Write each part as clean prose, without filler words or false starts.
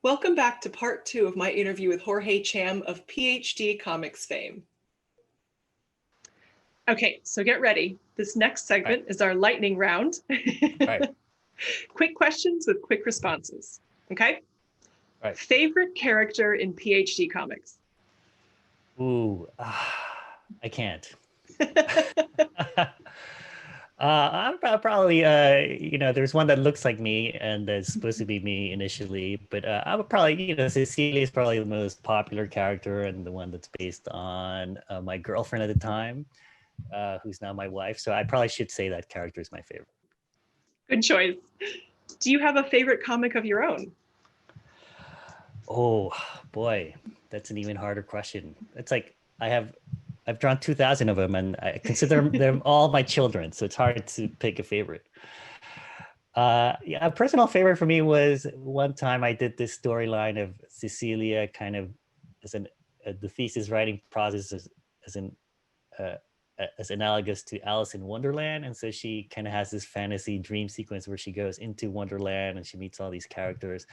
Welcome back to part 2 of my interview with Jorge Cham of PhD Comics fame. Okay, so get ready. This next segment is our lightning round. Right. Quick questions with quick responses. Okay? Right. Favorite character in PhD Comics? Ooh, I can't. I'm probably, there's one that looks like me and that's supposed to be me initially, but I would probably, Cecilia is probably the most popular character and the one that's based on my girlfriend at the time, who's now my wife. So I probably should say that character is my favorite. Good choice. Do you have a favorite comic of your own? Oh boy, that's an even harder question. It's like I've drawn 2,000 of them, and I consider them all my children. So it's hard to pick a favorite. Yeah, a personal favorite for me was one time I did this storyline of Cecilia, kind of as the thesis writing process as an uh, as analogous to Alice in Wonderland. And so she kind of has this fantasy dream sequence where she goes into Wonderland and she meets all these characters.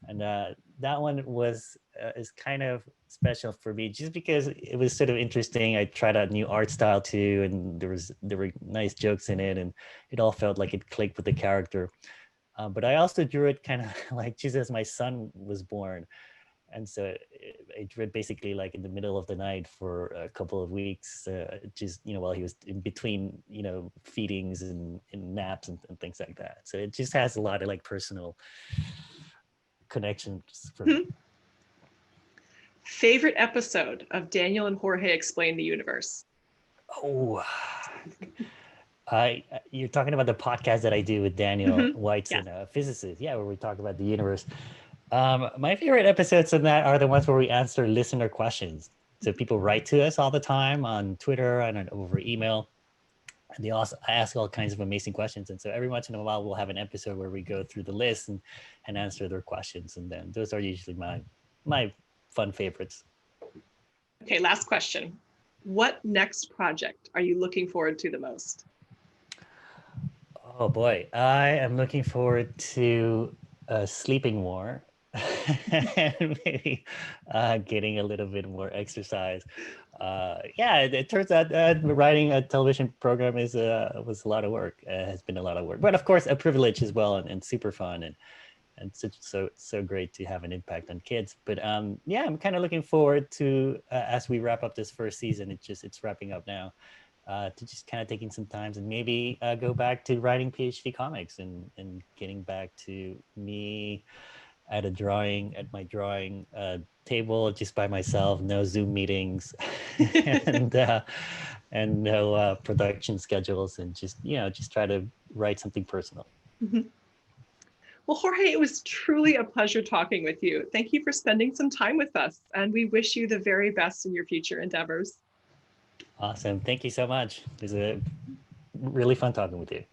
And that one is kind of special for me just because it was sort of interesting. I tried out new art style too, and there were nice jokes in it, and it all felt like it clicked with the character. But I also drew it kind of like just as my son was born. And so I drew it basically like in the middle of the night for a couple of weeks, just, while he was in between, feedings and naps and things like that. So it just has a lot of like personal connections for me. Favorite episode of Daniel and Jorge Explain the Universe? Oh, you're talking about the podcast that I do with Daniel Whiteson, a physicist. Yeah, where we talk about the universe. My favorite episodes of that are the ones where we answer listener questions. So people write to us all the time on Twitter and over email. And they also ask all kinds of amazing questions. And so every once in a while, we'll have an episode where we go through the list and answer their questions. And then those are usually my fun favorites. Okay, last question. What next project are you looking forward to the most? Oh boy, I am looking forward to sleeping more and maybe getting a little bit more exercise. Yeah, it turns out writing a television program was a lot of work. Has been a lot of work, but of course a privilege as well, and super fun and so great to have an impact on kids. But yeah, I'm kind of looking forward to as we wrap up this first season. It's wrapping up now. To just kind of taking some time and maybe go back to writing PhD comics and getting back to me at my drawing table just by myself, no Zoom meetings and no production schedules, and just try to write something personal. Well, Jorge, it was truly a pleasure talking with you. Thank you for spending some time with us, and we wish you the very best in your future endeavors. Awesome. Thank you so much. It was really fun talking with you.